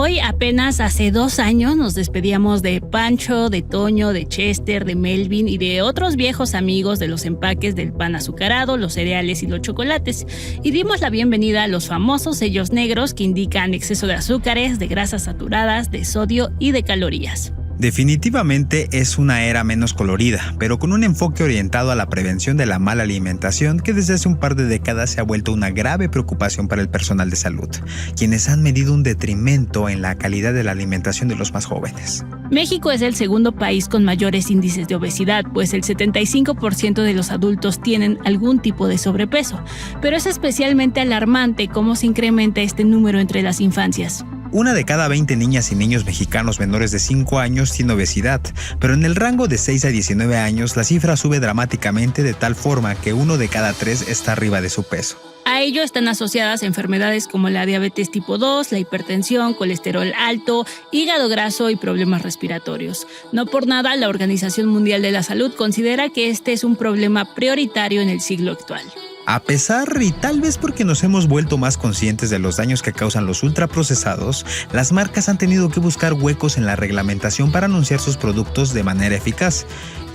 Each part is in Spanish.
hoy, apenas hace 2 años, nos despedíamos de Pancho, de Toño, de Chester, de Melvin y de otros viejos amigos de los empaques del pan azucarado, los cereales y los chocolates, y dimos la bienvenida a los famosos sellos negros que indican exceso de azúcares, de grasas saturadas, de sodio y de calorías. Definitivamente es una era menos colorida, pero con un enfoque orientado a la prevención de la mala alimentación que desde hace un par de décadas se ha vuelto una grave preocupación para el personal de salud, quienes han medido un detrimento en la calidad de la alimentación de los más jóvenes. México es el segundo país con mayores índices de obesidad, pues el 75% de los adultos tienen algún tipo de sobrepeso, pero es especialmente alarmante cómo se incrementa este número entre las infancias. 1 de cada 20 niñas y niños mexicanos menores de 5 años tiene obesidad, pero en el rango de 6 a 19 años la cifra sube dramáticamente de tal forma que 1 de cada 3 está arriba de su peso. A ello están asociadas enfermedades como la diabetes tipo 2, la hipertensión, colesterol alto, hígado graso y problemas respiratorios. No por nada, la Organización Mundial de la Salud considera que este es un problema prioritario en el siglo actual. A pesar, y tal vez porque nos hemos vuelto más conscientes de los daños que causan los ultraprocesados, las marcas han tenido que buscar huecos en la reglamentación para anunciar sus productos de manera eficaz.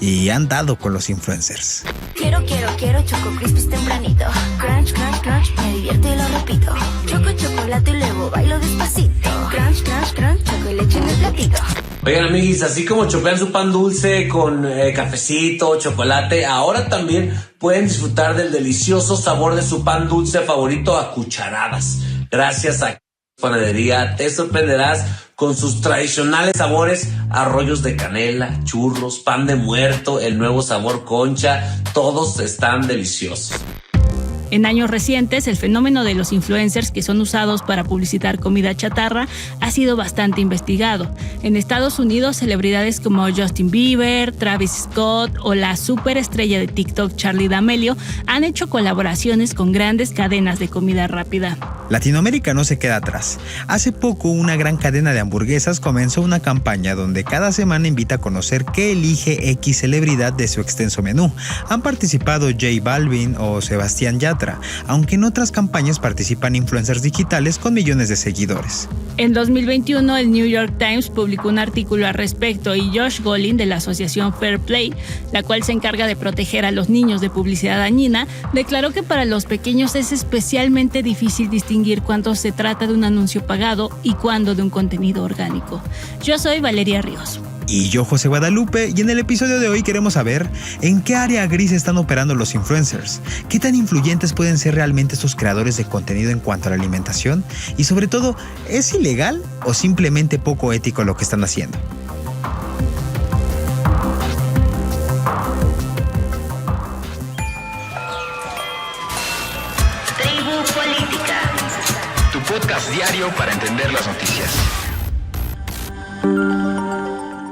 Y han dado con los influencers. Quiero Choco Crispies tempranito. Crunch, crunch, crunch, me divierto y lo repito. Choco chocolate y luego bailo despacito. Crunch, crunch, crunch, choco y leche en el platito. Oigan, amiguis, así como chopean su pan dulce con cafecito, chocolate, ahora también pueden disfrutar del delicioso sabor de su pan dulce favorito a cucharadas. Gracias a Panadería, te sorprenderás con sus tradicionales sabores a rollos de canela, churros, pan de muerto, el nuevo sabor concha, todos están deliciosos. En años recientes, el fenómeno de los influencers que son usados para publicitar comida chatarra ha sido bastante investigado. En Estados Unidos, celebridades como Justin Bieber, Travis Scott o la superestrella de TikTok Charli D'Amelio han hecho colaboraciones con grandes cadenas de comida rápida. Latinoamérica no se queda atrás. Hace poco, una gran cadena de hamburguesas comenzó una campaña donde cada semana invita a conocer qué elige X celebridad de su extenso menú. Han participado J Balvin o Sebastián Yatra, aunque en otras campañas participan influencers digitales con millones de seguidores. En 2021, el New York Times publicó un artículo al respecto y Josh Golin, de la asociación Fair Play, la cual se encarga de proteger a los niños de publicidad dañina, declaró que para los pequeños es especialmente difícil distinguir cuándo se trata de un anuncio pagado y cuándo de un contenido orgánico. Yo soy Valeria Ríos. Y yo, José Guadalupe, y en el episodio de hoy queremos saber en qué área gris están operando los influencers, qué tan influyentes pueden ser realmente estos creadores de contenido en cuanto a la alimentación y sobre todo, ¿es ilegal o simplemente poco ético lo que están haciendo? Tribu Política. Tu podcast diario para entender las noticias.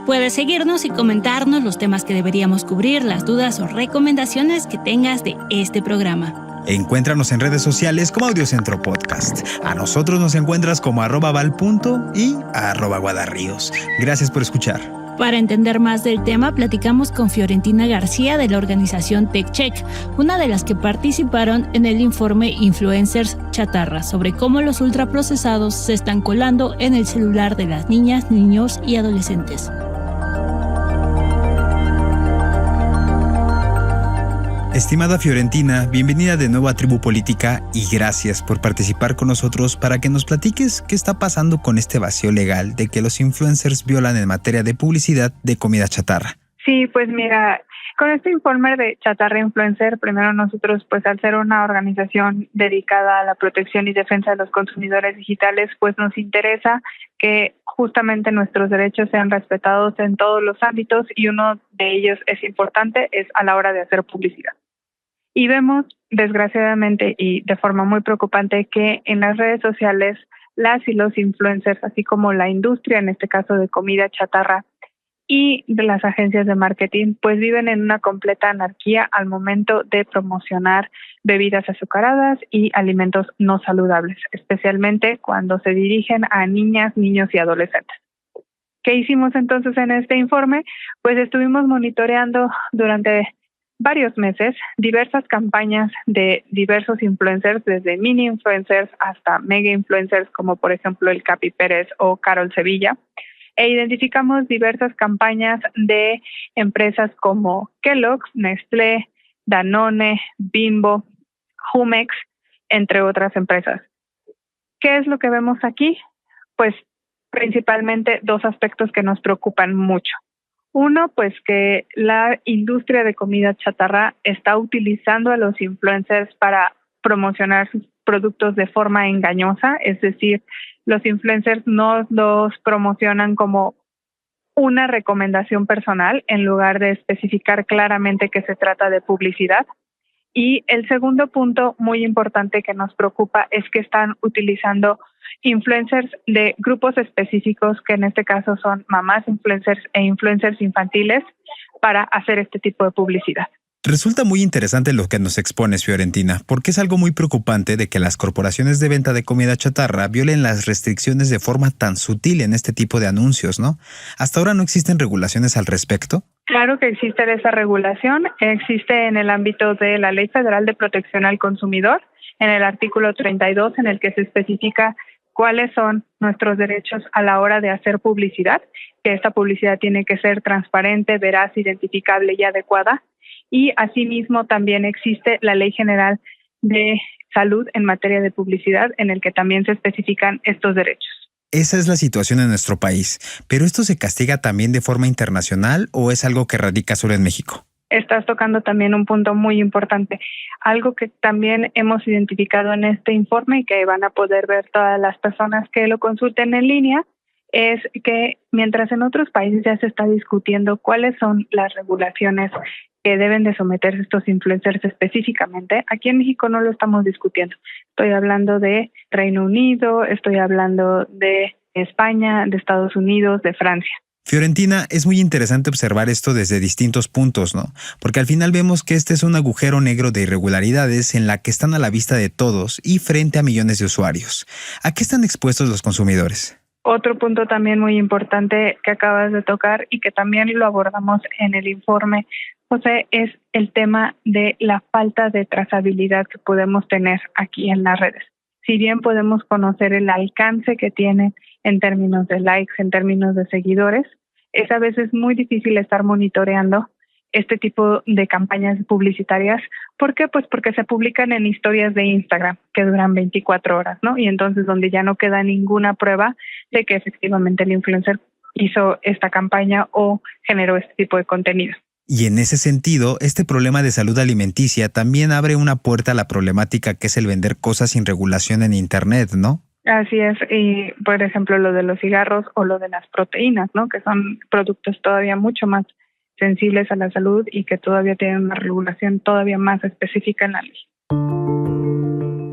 Puedes seguirnos y comentarnos los temas que deberíamos cubrir, las dudas o recomendaciones que tengas de este programa. Encuéntranos en redes sociales como Audiocentro Podcast. A nosotros nos encuentras como @val.punto y @guadarríos. Gracias por escuchar. Para entender más del tema, platicamos con Fiorentina García de la organización TechCheck, una de las que participaron en el informe Influencers Chatarra, sobre cómo los ultraprocesados se están colando en el celular de las niñas, niños y adolescentes. Estimada Fiorentina, bienvenida de nuevo a Tribu Política y gracias por participar con nosotros para que nos platiques qué está pasando con este vacío legal de que los influencers violan en materia de publicidad de comida chatarra. Sí, pues mira, con este informe de Chatarra Influencer, primero nosotros, pues al ser una organización dedicada a la protección y defensa de los consumidores digitales, pues nos interesa que justamente nuestros derechos sean respetados en todos los ámbitos y uno de ellos es importante, es a la hora de hacer publicidad. Y vemos, desgraciadamente y de forma muy preocupante, que en las redes sociales las y los influencers, así como la industria, en este caso de comida chatarra, y de las agencias de marketing, pues viven en una completa anarquía al momento de promocionar bebidas azucaradas y alimentos no saludables, especialmente cuando se dirigen a niñas, niños y adolescentes. ¿Qué hicimos entonces en este informe? Pues estuvimos monitoreando durante varios meses diversas campañas de diversos influencers, desde mini influencers hasta mega influencers, como por ejemplo el Capi Pérez o Carol Sevilla, e identificamos diversas campañas de empresas como Kellogg's, Nestlé, Danone, Bimbo, Jumex, entre otras empresas. ¿Qué es lo que vemos aquí? Pues principalmente dos aspectos que nos preocupan mucho. Uno, pues que la industria de comida chatarra está utilizando a los influencers para promocionar sus productos de forma engañosa, es decir, los influencers no los promocionan como una recomendación personal en lugar de especificar claramente que se trata de publicidad. Y el segundo punto muy importante que nos preocupa es que están utilizando influencers de grupos específicos, que en este caso son mamás influencers e influencers infantiles, para hacer este tipo de publicidad. Resulta muy interesante lo que nos expones, Fiorentina, porque es algo muy preocupante de que las corporaciones de venta de comida chatarra violen las restricciones de forma tan sutil en este tipo de anuncios, ¿no? ¿Hasta ahora no existen regulaciones al respecto? Claro que existe esa regulación, existe en el ámbito de la Ley Federal de Protección al Consumidor, en el artículo 32, en el que se especifica cuáles son nuestros derechos a la hora de hacer publicidad, que esta publicidad tiene que ser transparente, veraz, identificable y adecuada. Y asimismo también existe la Ley General de Salud en materia de publicidad, en el que también se especifican estos derechos. Esa es la situación en nuestro país, pero ¿esto se castiga también de forma internacional o es algo que radica solo en México? Estás tocando también un punto muy importante, algo que también hemos identificado en este informe y que van a poder ver todas las personas que lo consulten en línea, es que mientras en otros países ya se está discutiendo cuáles son las regulaciones que deben de someterse estos influencers específicamente, aquí en México no lo estamos discutiendo. Estoy hablando de Reino Unido, estoy hablando de España, de Estados Unidos, de Francia. Fiorentina, es muy interesante observar esto desde distintos puntos, ¿no? Porque al final vemos que este es un agujero negro de irregularidades en la que están a la vista de todos y frente a millones de usuarios. ¿A qué están expuestos los consumidores? Otro punto también muy importante que acabas de tocar y que también lo abordamos en el informe, José, es el tema de la falta de trazabilidad que podemos tener aquí en las redes. Si bien podemos conocer el alcance que tienen en términos de likes, en términos de seguidores, es a veces muy difícil estar monitoreando este tipo de campañas publicitarias. ¿Por qué? Pues porque se publican en historias de Instagram que duran 24 horas, ¿no? Y entonces donde ya no queda ninguna prueba de que efectivamente el influencer hizo esta campaña o generó este tipo de contenido. Y en ese sentido, este problema de salud alimenticia también abre una puerta a la problemática que es el vender cosas sin regulación en Internet, ¿no? Así es, y por ejemplo lo de los cigarros o lo de las proteínas, ¿no? Que son productos todavía mucho más sensibles a la salud y que todavía tienen una regulación todavía más específica en la ley.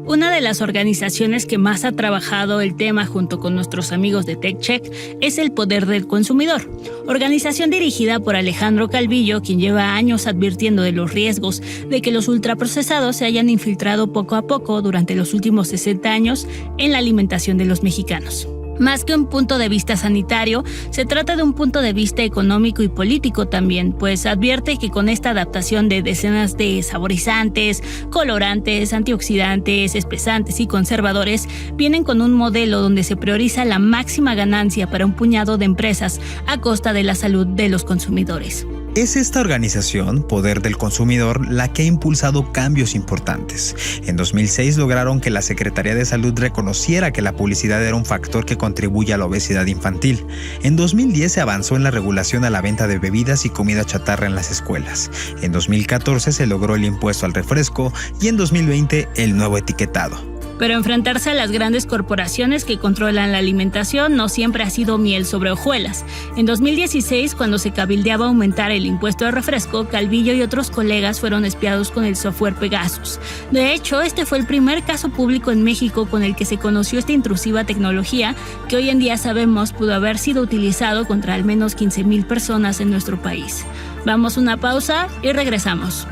Una de las organizaciones que más ha trabajado el tema junto con nuestros amigos de TechCheck es el Poder del Consumidor, organización dirigida por Alejandro Calvillo, quien lleva años advirtiendo de los riesgos de que los ultraprocesados se hayan infiltrado poco a poco durante los últimos 60 años en la alimentación de los mexicanos. Más que un punto de vista sanitario, se trata de un punto de vista económico y político también, pues advierte que con esta adaptación de decenas de saborizantes, colorantes, antioxidantes, espesantes y conservadores, vienen con un modelo donde se prioriza la máxima ganancia para un puñado de empresas a costa de la salud de los consumidores. Es esta organización, Poder del Consumidor, la que ha impulsado cambios importantes. En 2006 lograron que la Secretaría de Salud reconociera que la publicidad era un factor que contribuye a la obesidad infantil. En 2010 se avanzó en la regulación a la venta de bebidas y comida chatarra en las escuelas. En 2014 se logró el impuesto al refresco y en 2020 el nuevo etiquetado. Pero enfrentarse a las grandes corporaciones que controlan la alimentación no siempre ha sido miel sobre hojuelas. En 2016, cuando se cabildeaba aumentar el impuesto de refresco, Calvillo y otros colegas fueron espiados con el software Pegasus. De hecho, este fue el primer caso público en México con el que se conoció esta intrusiva tecnología que hoy en día sabemos pudo haber sido utilizado contra al menos 15,000 personas en nuestro país. Vamos a una pausa y regresamos.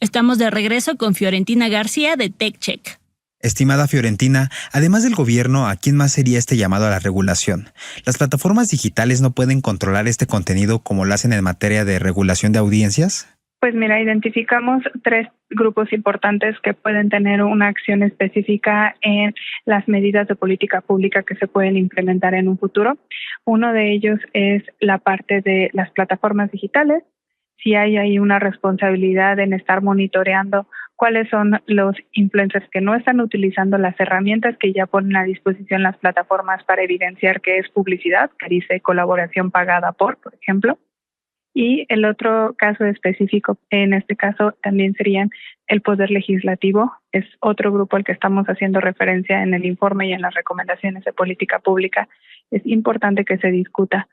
Estamos de regreso con Fiorentina García de TechCheck. Estimada Fiorentina, además del gobierno, ¿a quién más sería este llamado a la regulación? ¿Las plataformas digitales no pueden controlar este contenido como lo hacen en materia de regulación de audiencias? Pues mira, identificamos 3 grupos importantes que pueden tener una acción específica en las medidas de política pública que se pueden implementar en un futuro. Uno de ellos es la parte de las plataformas digitales. Si hay ahí una responsabilidad en estar monitoreando cuáles son los influencers que no están utilizando las herramientas que ya ponen a disposición las plataformas para evidenciar que es publicidad, que dice colaboración pagada por ejemplo. Y el otro caso específico, en este caso también serían el Poder Legislativo, es otro grupo al que estamos haciendo referencia en el informe y en las recomendaciones de política pública. Es importante que se discuta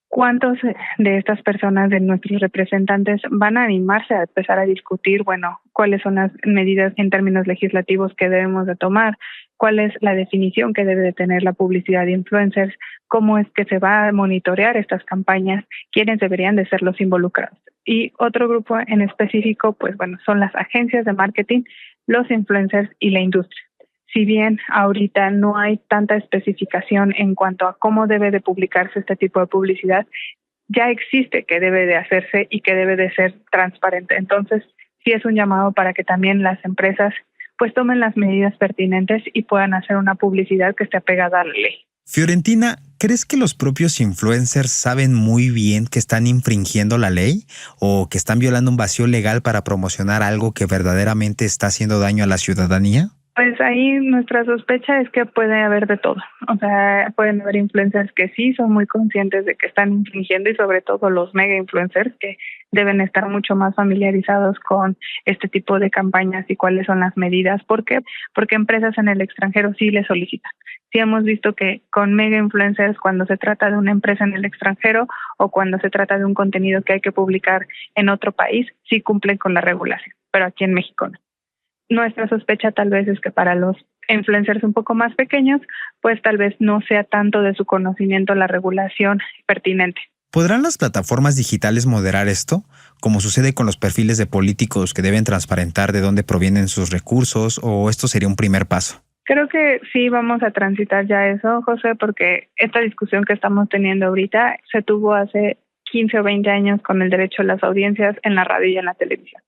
cuántos de estas personas, de nuestros representantes, van a animarse a empezar a discutir, cuáles son las medidas en términos legislativos que debemos de tomar, cuál es la definición que debe de tener la publicidad de influencers, cómo es que se va a monitorear estas campañas, quiénes deberían de ser los involucrados. Y otro grupo en específico, son las agencias de marketing, los influencers y la industria. Si bien ahorita no hay tanta especificación en cuanto a cómo debe de publicarse este tipo de publicidad, ya existe que debe de hacerse y que debe de ser transparente. Entonces, sí es un llamado para que también las empresas tomen las medidas pertinentes y puedan hacer una publicidad que esté apegada a la ley. Fiorentina, ¿crees que los propios influencers saben muy bien que están infringiendo la ley o que están violando un vacío legal para promocionar algo que verdaderamente está haciendo daño a la ciudadanía? Pues ahí nuestra sospecha es que puede haber de todo. O sea, pueden haber influencers que sí son muy conscientes de que están infringiendo y sobre todo los mega influencers que deben estar mucho más familiarizados con este tipo de campañas y cuáles son las medidas. ¿Por qué? Porque empresas en el extranjero sí les solicitan. Sí hemos visto que con mega influencers, cuando se trata de una empresa en el extranjero o cuando se trata de un contenido que hay que publicar en otro país, sí cumplen con la regulación, pero aquí en México no. Nuestra sospecha tal vez es que para los influencers un poco más pequeños, pues tal vez no sea tanto de su conocimiento la regulación pertinente. ¿Podrán las plataformas digitales moderar esto, como sucede con los perfiles de políticos que deben transparentar de dónde provienen sus recursos, o esto sería un primer paso? Creo que sí vamos a transitar ya eso, José, porque esta discusión que estamos teniendo ahorita se tuvo hace 15 o 20 años con el derecho a las audiencias en la radio y en la televisión.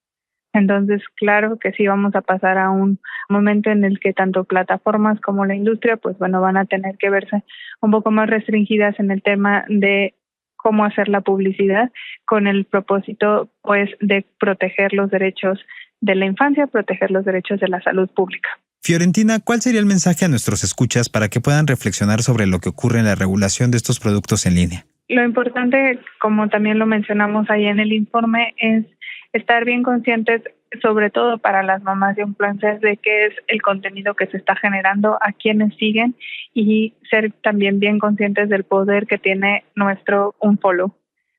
Entonces, claro que sí vamos a pasar a un momento en el que tanto plataformas como la industria, van a tener que verse un poco más restringidas en el tema de cómo hacer la publicidad con el propósito, de proteger los derechos de la infancia, proteger los derechos de la salud pública. Fiorentina, ¿cuál sería el mensaje a nuestros escuchas para que puedan reflexionar sobre lo que ocurre en la regulación de estos productos en línea? Lo importante, como también lo mencionamos ahí en el informe, es estar bien conscientes, sobre todo para las mamás de influencers, de qué es el contenido que se está generando, a quienes siguen y ser también bien conscientes del poder que tiene nuestro unfollow.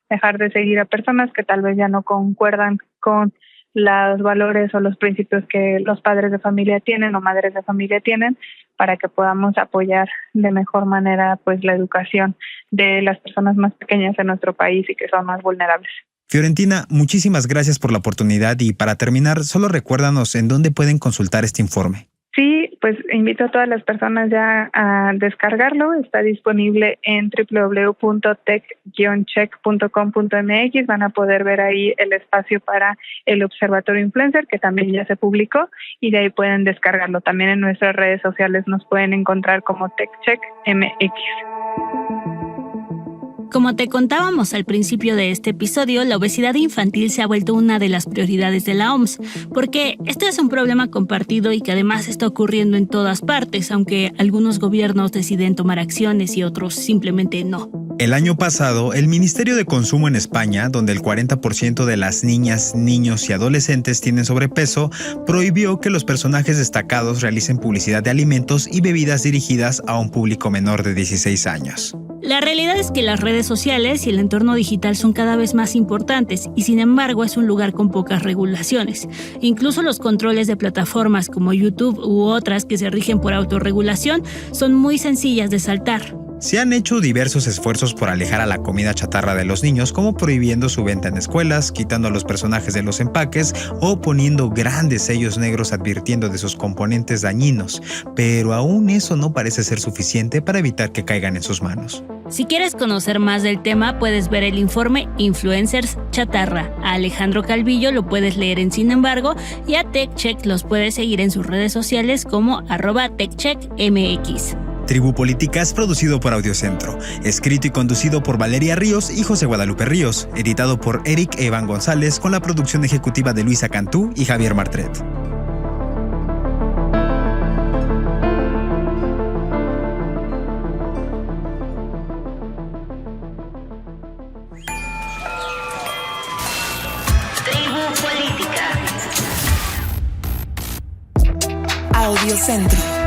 Dejar de seguir a personas que tal vez ya no concuerdan con los valores o los principios que los padres de familia tienen o madres de familia tienen, para que podamos apoyar de mejor manera la educación de las personas más pequeñas en nuestro país y que son más vulnerables. Fiorentina, muchísimas gracias por la oportunidad y para terminar, solo recuérdanos en dónde pueden consultar este informe. Sí, invito a todas las personas ya a descargarlo. Está disponible en www.tech-check.com.mx. Van a poder ver ahí el espacio para el Observatorio Influencer, que también ya se publicó, y de ahí pueden descargarlo. También en nuestras redes sociales nos pueden encontrar como TechCheckMX. Como te contábamos al principio de este episodio, la obesidad infantil se ha vuelto una de las prioridades de la OMS, porque este es un problema compartido y que además está ocurriendo en todas partes, aunque algunos gobiernos deciden tomar acciones y otros simplemente no. El año pasado, el Ministerio de Consumo en España, donde el 40% de las niñas, niños y adolescentes tienen sobrepeso, prohibió que los personajes destacados realicen publicidad de alimentos y bebidas dirigidas a un público menor de 16 años. La realidad es que las redes sociales y el entorno digital son cada vez más importantes y sin embargo es un lugar con pocas regulaciones. Incluso los controles de plataformas como YouTube u otras que se rigen por autorregulación son muy sencillas de saltar. Se han hecho diversos esfuerzos por alejar a la comida chatarra de los niños, como prohibiendo su venta en escuelas, quitando a los personajes de los empaques o poniendo grandes sellos negros advirtiendo de sus componentes dañinos, pero aún eso no parece ser suficiente para evitar que caigan en sus manos. Si quieres conocer más del tema, puedes ver el informe Influencers Chatarra. A Alejandro Calvillo lo puedes leer en Sin embargo y a TechCheck los puedes seguir en sus redes sociales como @TechCheckMX. Tribu Política es producido por Audiocentro, escrito y conducido por Valeria Ríos y José Guadalupe Ríos, editado por Eric Evan González con la producción ejecutiva de Luisa Cantú y Javier Martret. Audiocentro.